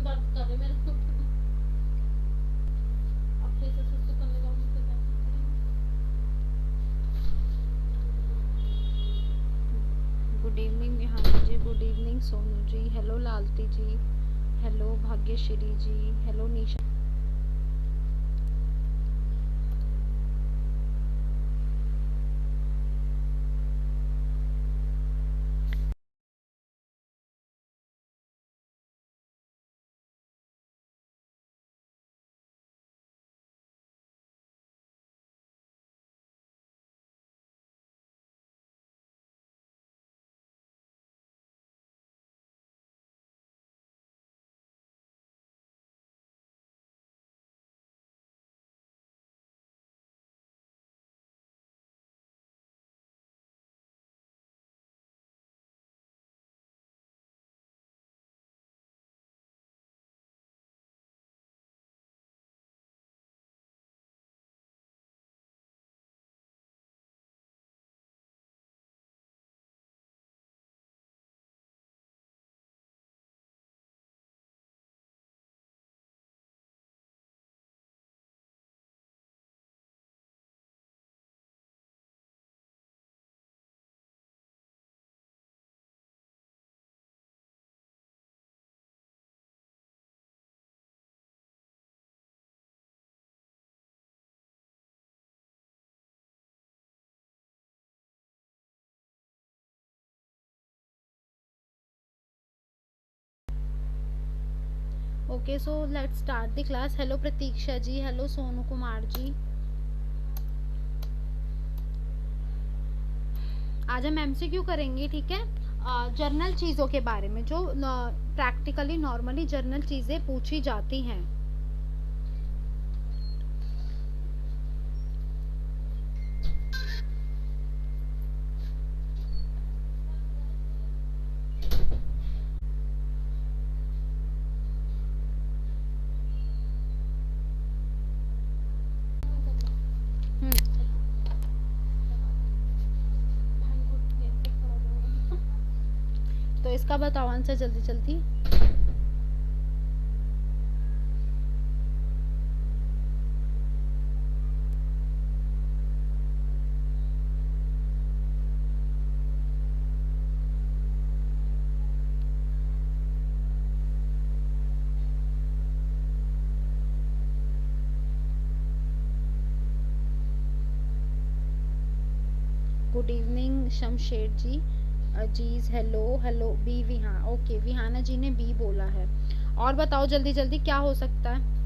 दर्द कर रहे मेरे को। अब फिर से सुसु करने जाऊंगी तो क्या करेंगे। Good evening Vihana ji, good evening Sonu ji, hello Lalti ji, hello Bhagyashree ji, hello Nisha. Okay, so let's start the class. Hello Pratiksha ji, hello Sonu Kumar ji. आज हम एमसीक्यू करेंगे, ठीक है। जर्नल चीज़ों के बारे में जो प्रैक्टिकली नॉर्मली जर्नल चीज़ें पूछी जाती हैं। हम्म, भाई वो गेट पे खड़ा हो। तो इसका बताओ आंसर जल्दी जल्दी। गुड इवनिंग शमशेर जी, अजीज, हेलो हेलो बी विहा, ओके विहाना जी ने बी बोला है। और बताओ जल्दी जल्दी क्या हो सकता है।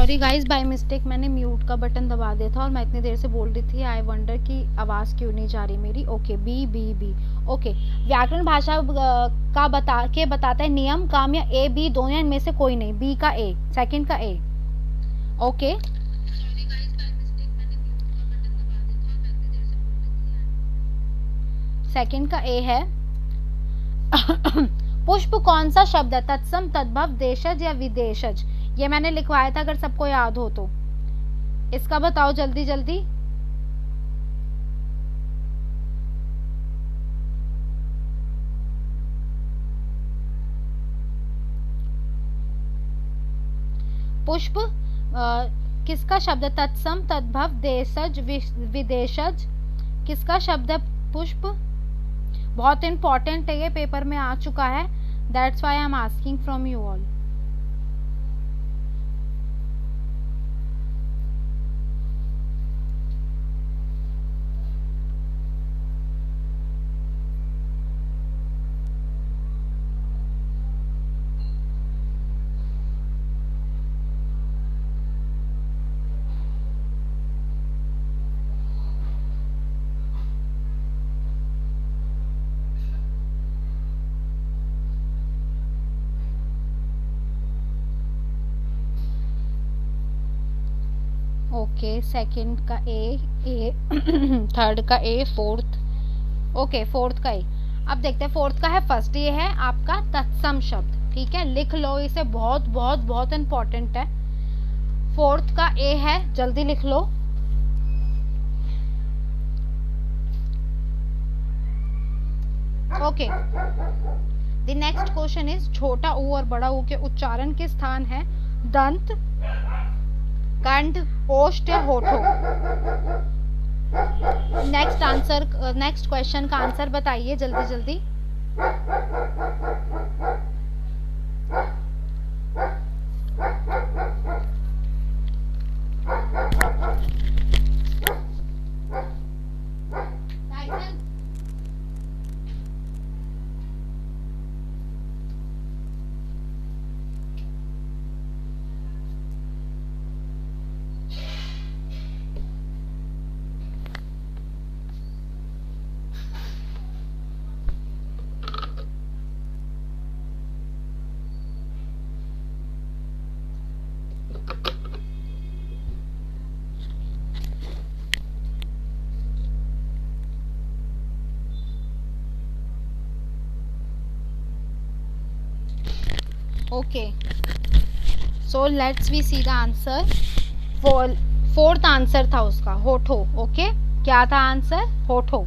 सॉरी गाइस, बाय मिस्टेक मैंने म्यूट का बटन दबा दिया था और मैं इतनी देर से बोल रही थी आई वंडर कि आवाज़ क्यों नहीं जा रही मेरी। Okay, B B B. Okay, व्याकरण भाषा का बताता है नियम, काम या ए बी दोनों या इनमें से कोई नहीं। बी का ए, सेकंड का ए। ओके, सेकंड का ए है। पुष्प कौन सा शब्द है? तत्सम, तद्भव, देशज या विदेशज? ये मैंने लिखवाया था, अगर सबको याद हो तो। इसका बताओ जल्दी जल्दी। पुष्प किसका शब्द है? तत्सम, तद्भव, देशज, विदेशज? किसका शब्द है पुष्प? बहुत इंपॉर्टेंट है, ये पेपर में आ चुका है, that's why I am asking from you all. Okay, second का ए थर्ड का ए, फोर्थ। ओके, फोर्थ का ए। अब देखते हैं फोर्थ का है फर्स्ट। ये है आपका तत्सम शब्द, ठीक है, लिख लो इसे, बहुत बहुत बहुत इंपॉर्टेंट है। फोर्थ का ए है, जल्दी लिख लो। Okay, the next question is छोटा ऊ और बड़ा ऊ के उच्चारण के स्थान है दंत, कंठ, ओष्ठ या होठों? नेक्स्ट क्वेश्चन का आंसर बताइए जल्दी जल्दी। Okay, so let's we see the answer. Fourth answer था उसका होठो। ओके, क्या था आंसर? होठो।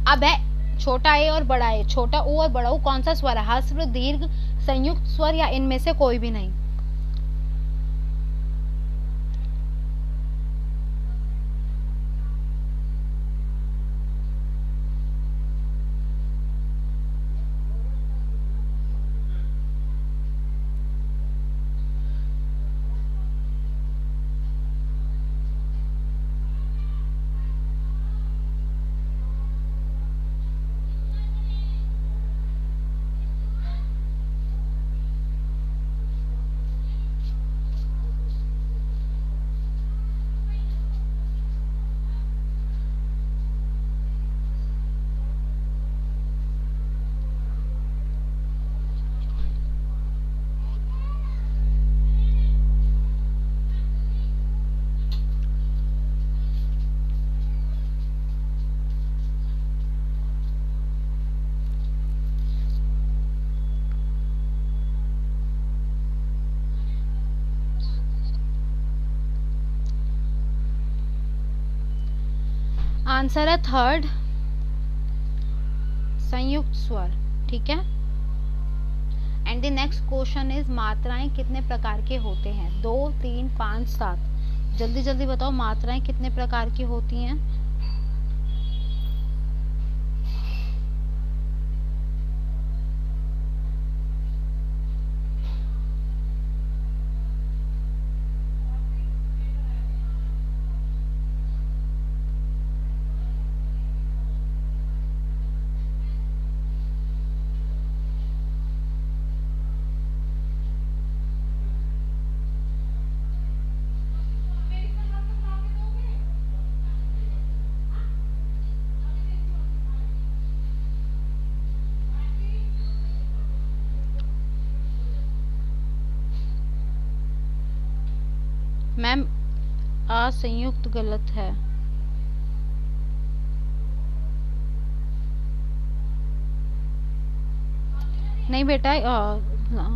अब है छोटा ए और बड़ा ए। छोटा ऊ और बड़ा ऊ कौन सा स्वर है? ह्रस्व, दीर्घ, संयुक्त स्वर या इनमें से कोई भी नहीं? आंसर है थर्ड, संयुक्त स्वर, ठीक है। And the next question is मात्राएं कितने प्रकार के होते हैं? 2, 3, 5, 7? जल्दी जल्दी बताओ मात्राएं कितने प्रकार की होती हैं? मैम असंयुक्त गलत है। नहीं बेटा,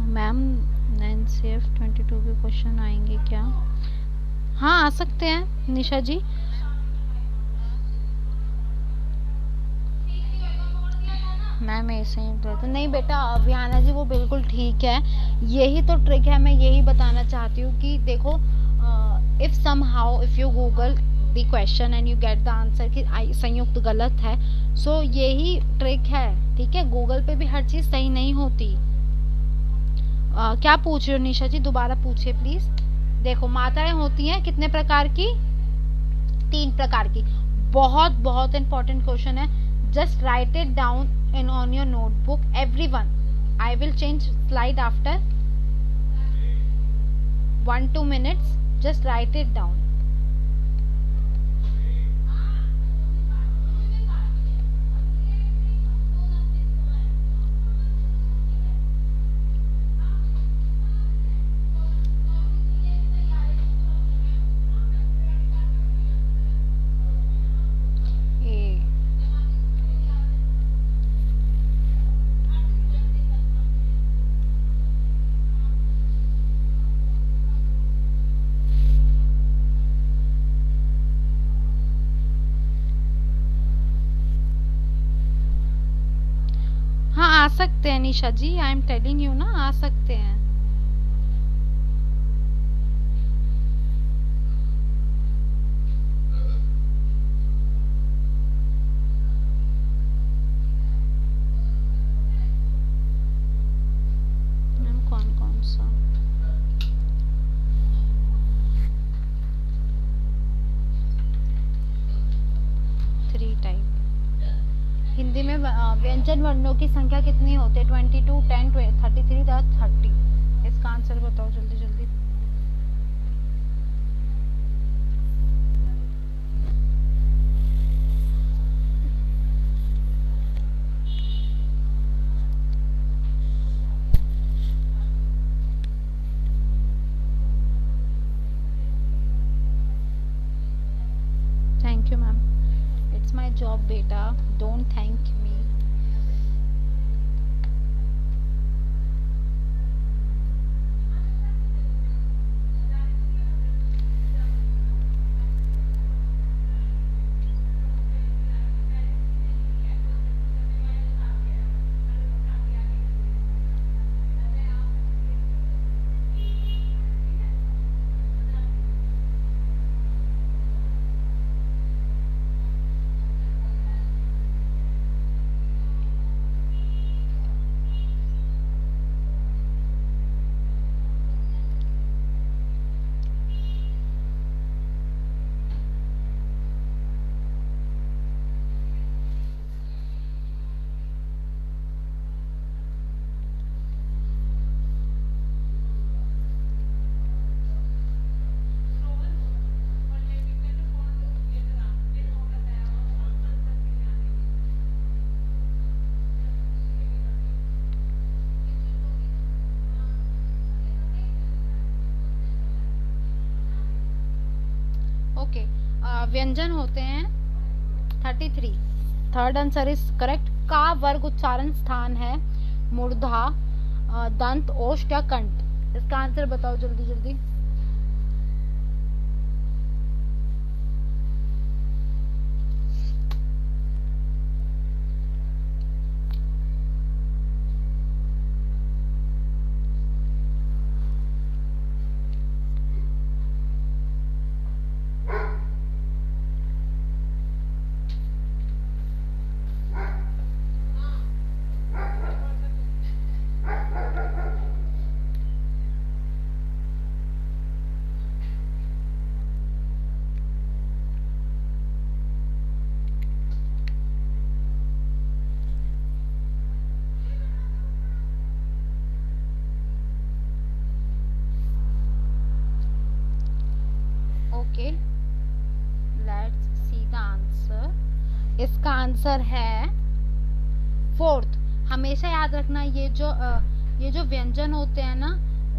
मैम 9CF22 के क्वेश्चन आएंगे क्या? हाँ आ सकते हैं निशा जी। मैम ऐसे ही तो नहीं बेटा विहाना जी, वो बिल्कुल ठीक है। यही तो ट्रिक है, मैं यही बताना चाहती हूँ कि देखो, if somehow if you Google the question and you get the answer कि संयुक्त गलत है, सो यही ट्रिक है, ठीक है। गूगल पे भी हर चीज सही नहीं होती। क्या पूछ रहे हो निशा जी, दोबारा पूछिए प्लीज। देखो मात्राएं होती हैं कितने प्रकार की? 3 प्रकार की। बहुत बहुत इंपॉर्टेंट क्वेश्चन है। Just write it down in on your notebook everyone. I will change slide after 1-2 minutes. Just write it down. हाँ आ सकते हैं निशा जी, आई एम टेलिंग यू ना, आ सकते हैं। मैम कौन कौन सा? Three type. हिंदी में व्यंजन वर्णों की संख्या कितनी होती है? 22, 10, 33 या 30? इसका आंसर बताओ जल्दी जल्दी। Thank you ma'am, it's my job बेटा, डोंट थैंक मी। ओके, व्यंजन होते हैं 33। Third answer is correct. का वर्ग उच्चारण स्थान है मूर्धा, दंत, ओष्ठ या कंठ? इसका आंसर बताओ जल्दी जल्दी। Okay, let's see the answer. इसका आंसर है फोर्थ। हमेशा याद रखना, ये जो व्यंजन होते हैं ना,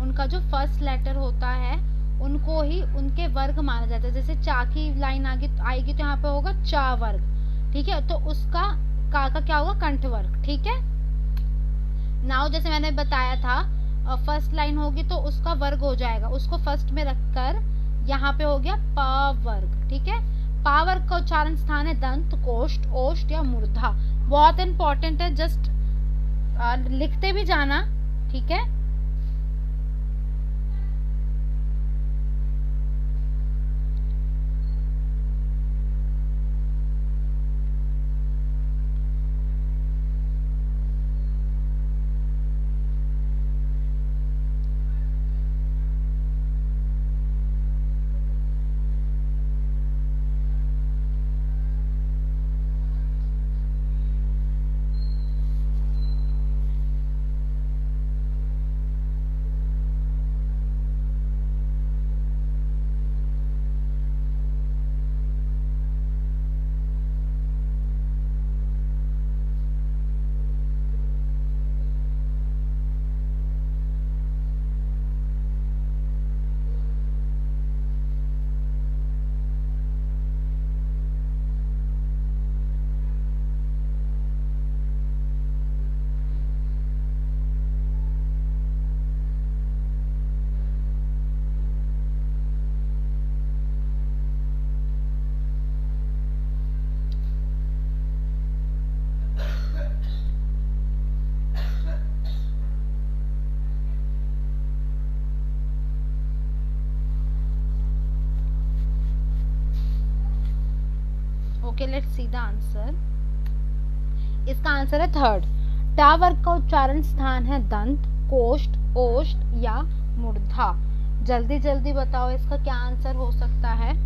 उनका जो फर्स्ट लेटर होता है उनको ही उनके वर्ग माना जाता है। जैसे चा की लाइन आगे आएगी तो यहाँ पे होगा चा वर्ग, ठीक है, तो उसका का क्या होगा, कंठ वर्ग, ठीक है। नाउ जैसे मैंने बताया था फर्स्ट लाइन होगी तो उसका वर्ग हो जाएगा, उसको फर्स्ट में रखकर यहाँ पे हो गया प वर्ग, ठीक है। पा वर्ग का उच्चारण स्थान है दंत, कोष्ठ, ओष्ठ या मूर्धा। बहुत इंपॉर्टेंट है, जस्ट लिखते भी जाना, ठीक है। Okay, let's see the answer. इसका आंसर है थर्ड। टा वर्ग का उच्चारण स्थान है दंत, कोष्ठ, ओष्ठ या मूर्धा। जल्दी जल्दी बताओ इसका क्या आंसर हो सकता है।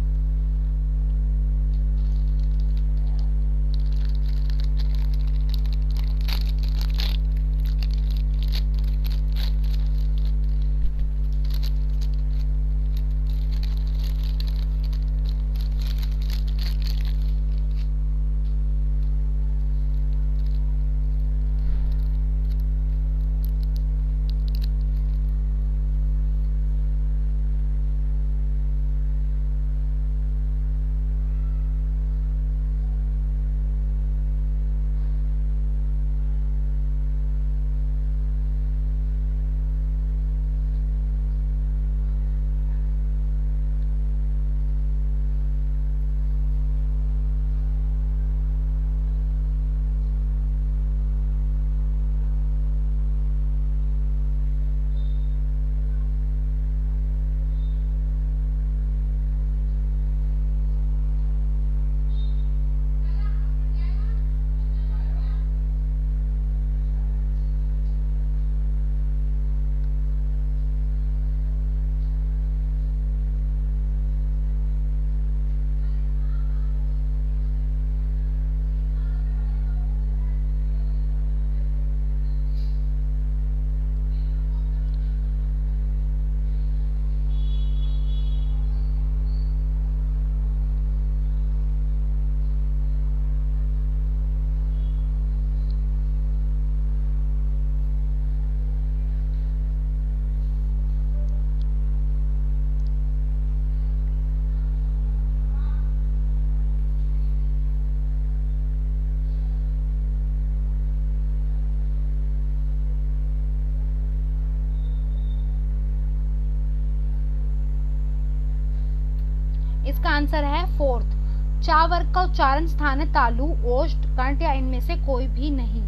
इसका आंसर है फोर्थ। चा वर्ग का उच्चारण स्थान है तालु, ओष्ठ, कंठ या इनमें से कोई भी नहीं।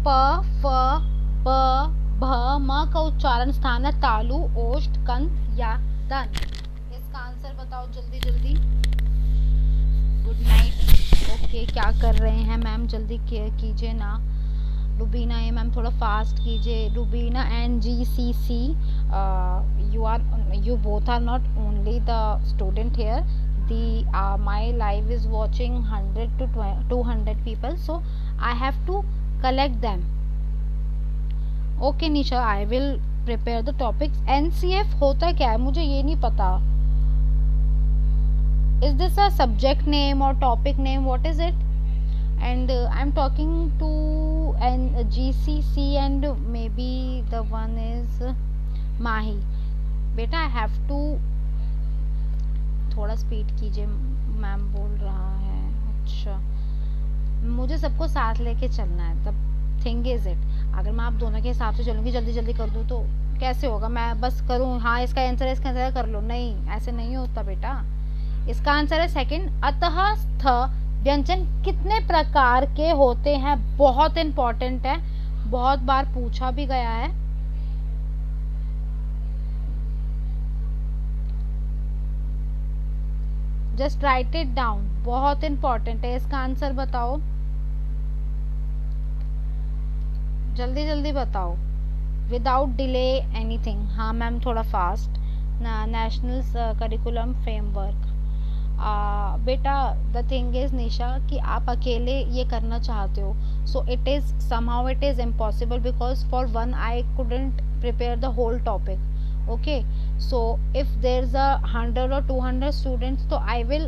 प, फ, ब, भ, म का उच्चारण स्थान है तालु, ओष्ठ, कंठ या दन। इसका आंसर बताओ जल्दी जल्दी। Good night. ओके, क्या कर रहे हैं मैम, जल्दी कीजिए ना। रुबीना ए मैम थोड़ा फास्ट कीजिए। Rubina and GCC, you both are not only the student here, the my live is watching 100 to 200 people, so I have to collect them. Okay Nisha, I will prepare the topics. NCF होता क्या है मुझे ये नहीं पता. Is this a subject name or topic name? What is it? And I'm talking to GCC and maybe the one is Mahi. बेटा I have to थोड़ा speed कीजिए, मैम बोल रहा है. अच्छा, मुझे सबको साथ लेके चलना है. तब थिंग इज इट, अगर मैं आप दोनों के हिसाब से चलूँगी, जल्दी जल्दी कर दूँ तो कैसे होगा. मैं बस करूँ हाँ इसका आंसर है, इसका आंसर कर लो, नहीं ऐसे नहीं होता बेटा. इसका आंसर है सेकंड. अतः स्थ व्यंजन कितने प्रकार के होते हैं? बहुत इंपॉर्टेंट है, बहुत बार पूछा भी गया है. जस्ट राइट इट डाउन, बहुत इंपॉर्टेंट है. इसका आंसर बताओ, जल्दी जल्दी बताओ, विदाउट डिले एनीथिंग. हाँ मैम थोड़ा फास्ट. National curriculum framework. बेटा द थिंग इज निशा कि आप अकेले ये करना चाहते हो, so it is somehow it is impossible because for one I couldn't prepare the whole topic. Okay, so if there's 100 or 200 students, so I will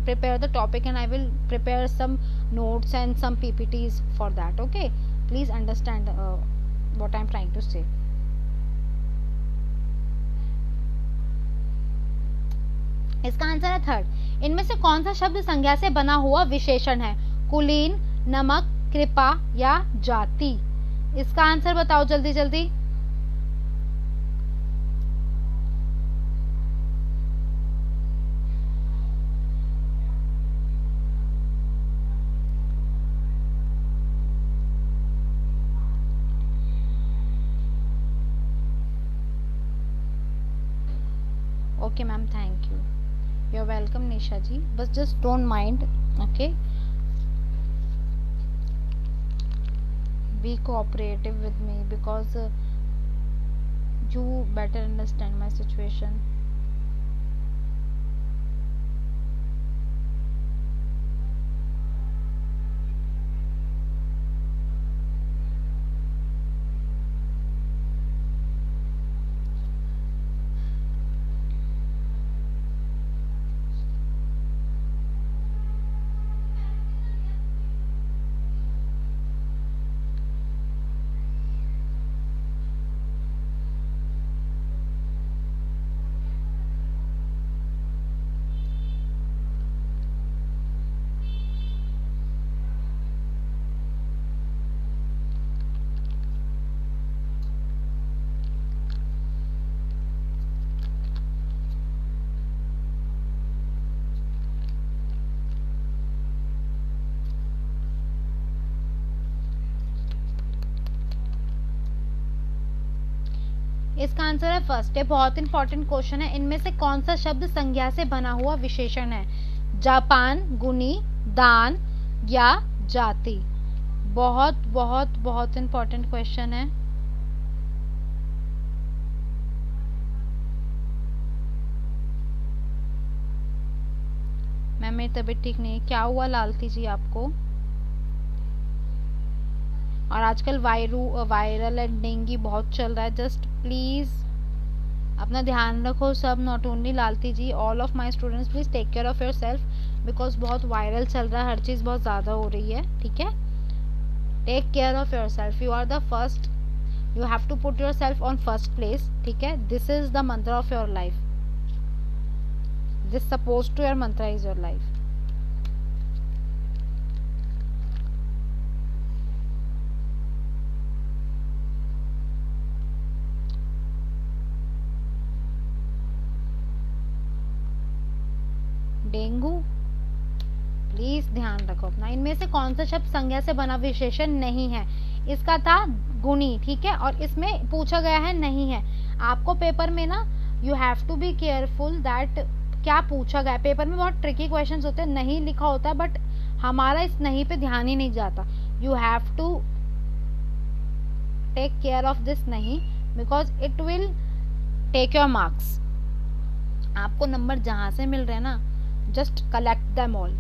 prepare the topic and I will prepare some notes and some PPTs for that. Okay, please understand what I'm trying to say. इसका answer है third. इनमें से कौन सा शब्द संज्ञा से बना हुआ विशेषण है? कुलीन, नमक, कृपा या जाति. इसका आंसर बताओ जल्दी जल्दी. Okay ma'am, thank you. You are welcome Nisha ji. बस just don't mind. Okay, be cooperative with me because you better understand my situation. इसका आंसर है फर्स्ट. ये बहुत इंपॉर्टेंट क्वेश्चन है. इनमें से कौन सा शब्द संज्ञा से बना हुआ विशेषण है? जापान, गुनी, दान या जाति. बहुत बहुत बहुत इंपॉर्टेंट क्वेश्चन है. मैम मेरी तबीयत ठीक नहीं है. क्या हुआ लालती जी आपको? और आजकल वायरल एंड डेंगू बहुत चल रहा है. जस्ट प्लीज़ अपना ध्यान रखो सब. Not only Lalti ji, all of my students please take care of yourself because बहुत वायरल चल रहा है, हर चीज़ बहुत ज़्यादा हो रही है. ठीक है, take care of yourself. You are the first, you have to put yourself on first place. ठीक है, this is the mantra of your life. This suppose to your mantra is your life. Dengue, please ध्यान रखो अपना. इनमें से कौन सा शब्द संज्ञा से बना विशेषण नहीं है? इसका था गुणी, ठीक है, और इसमें पूछा गया है नहीं है। आपको पेपर में ना you have to be careful that क्या पूछा गया। पेपर में बहुत ट्रिकी क्वेश्चंस होते हैं, नहीं लिखा होता है, बट हमारा इस नहीं पे ध्यान ही नहीं जाता। You have to take care of this नहीं, because it will take your marks. आपको नंबर जहां से मिल रहे हैं ना, जस्ट कलेक्ट देम ऑल,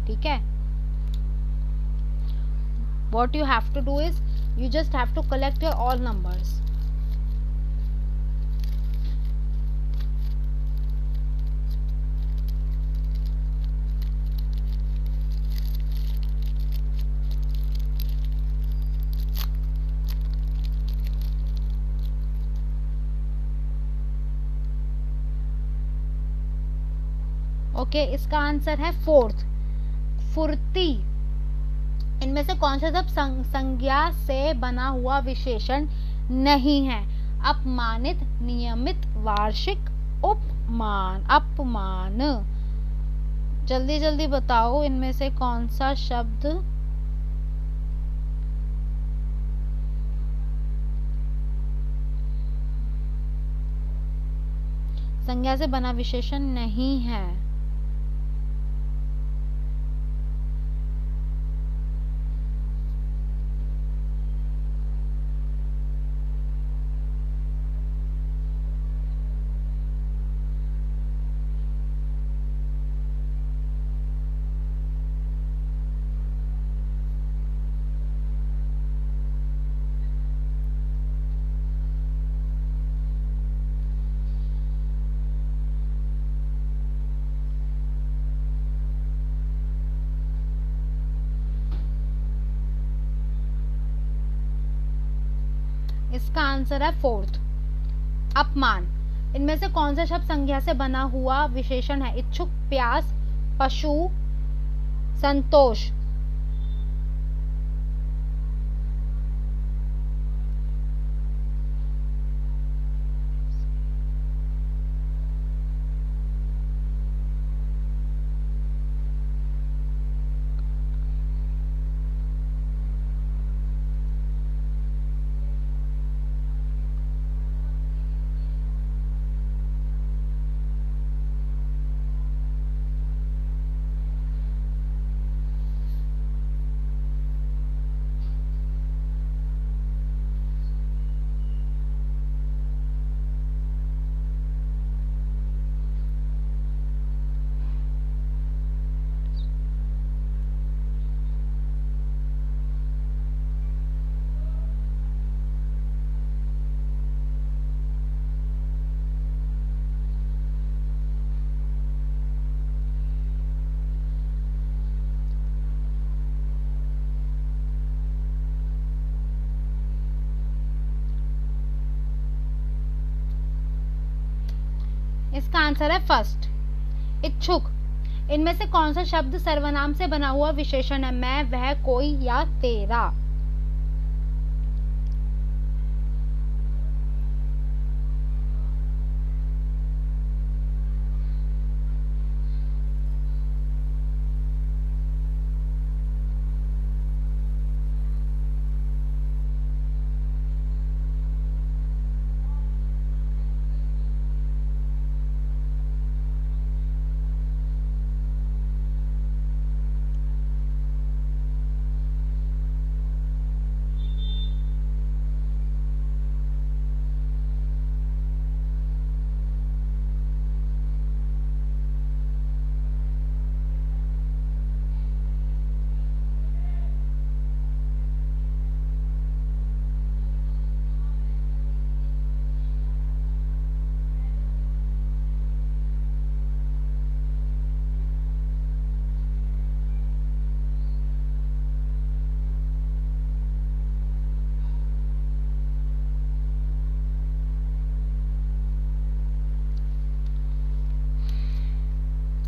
ठीक है। what you have to do is you just have to collect your all numbers. Okay इसका आंसर है फोर्थ, फुर्ती। इनमें से कौन सा शब्द संज्ञा से बना हुआ विशेषण नहीं है? अपमानित, नियमित, वार्षिक, उपमान, अपमान। जल्दी जल्दी बताओ इनमें से कौन सा शब्द संज्ञा से बना विशेषण नहीं है। इसका आंसर है फोर्थ, अपमान। इनमें से कौन सा शब्द संज्ञा से बना हुआ विशेषण है? इच्छुक, प्यास, पशु, संतोष। इसका आंसर है फर्स्ट, इच्छुक। इनमें से कौन सा शब्द सर्वनाम से बना हुआ विशेषण है? मैं, वह, कोई या तेरा।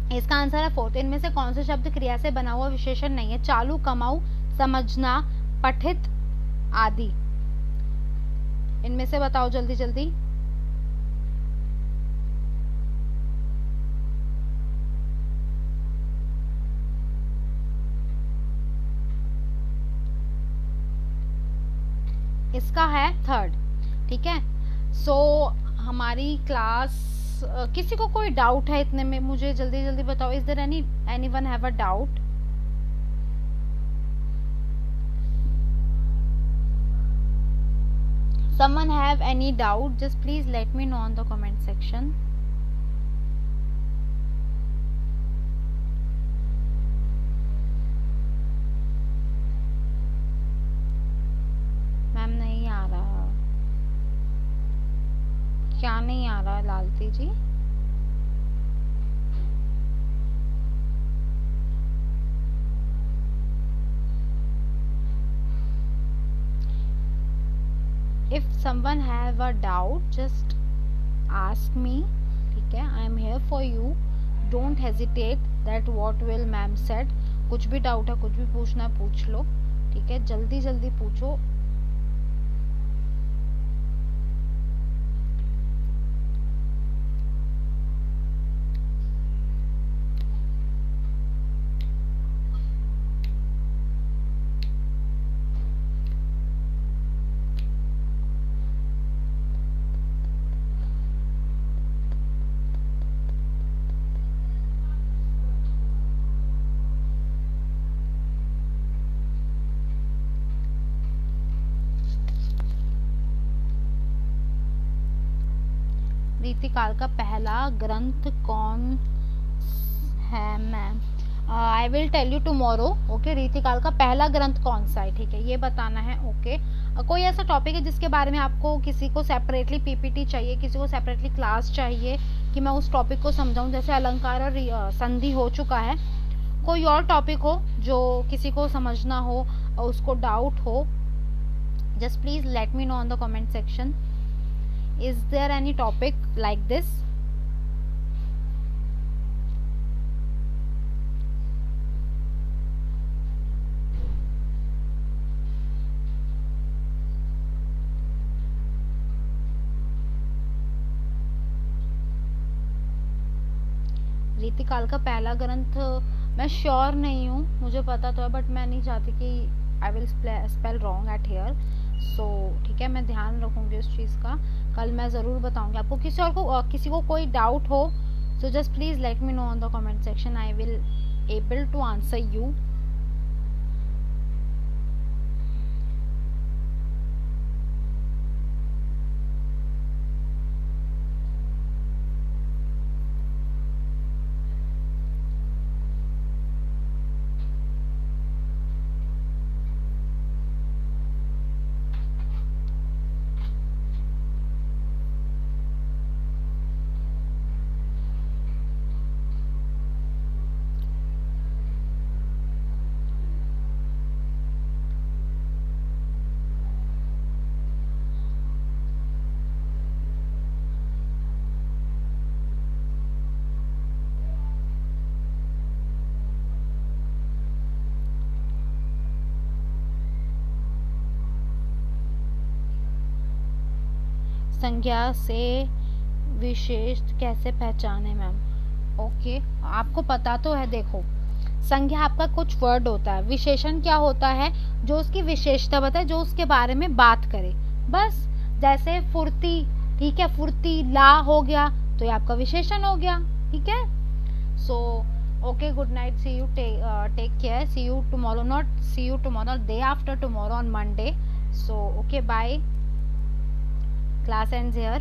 इसका आंसर है फोर्थ। इनमें से कौन सा शब्द क्रिया से बना हुआ विशेषण नहीं है? चालू, कमाऊ, समझना, पठित आदि। इनमें से बताओ जल्दी जल्दी। इसका है थर्ड, ठीक है। सो हमारी क्लास, किसी को कोई डाउट है इतने में मुझे जल्दी जल्दी बताओ। Is there anyone have a doubt? someone have any doubt, just please let me know on the comment section. Ma'am नहीं आ रहा, क्या नहीं आ रहा लालती जी? if someone have a doubt just ask me, ठीक है, I am here for you, don't hesitate that what will ma'am said. कुछ भी doubt है, कुछ भी पूछना है पूछ लो, ठीक है, जल्दी जल्दी पूछो। रीतिकाल का पहला ग्रंथ कौन है ma'am? I will tell you tomorrow, okay. रीतिकाल का पहला ग्रंथ कौन सा है, ठीक है, ये बताना है, ओके। कोई ऐसा टॉपिक है जिसके बारे में आपको, किसी को सेपरेटली पीपीटी चाहिए, किसी को सेपरेटली क्लास चाहिए कि मैं उस टॉपिक को समझाऊं? जैसे अलंकार और संधि हो चुका है, कोई और टॉपिक हो जो किसी को समझना हो और उसको डाउट हो, just please let me know on the comment section. Is there any topic like this? रीतिकाल का पहला ग्रंथ मैं श्योर नहीं हूँ, मुझे पता तो है बट मैं नहीं चाहती कि I will spell wrong at here, so ठीक है, मैं ध्यान रखूँगी उस चीज़ का। कल मैं ज़रूर बताऊँगी आपको। किसी को कोई डाउट हो so just please let me know on the comment section, I will able to answer you. संज्ञा से विशेष कैसे पहचाने मैम? ओके, आपको पता तो है, देखो संज्ञा आपका कुछ वर्ड होता है, विशेषण क्या होता है? जो उसकी विशेषता बताए, जो उसके बारे में बात करे, बस। जैसे फुर्ती, ठीक है, फुर्ती ला हो गया तो ये आपका विशेषण हो गया, ठीक है। So okay, good night, see you, take care, see you tomorrow, not see you tomorrow, day after tomorrow on Monday. So okay, bye, class ends here.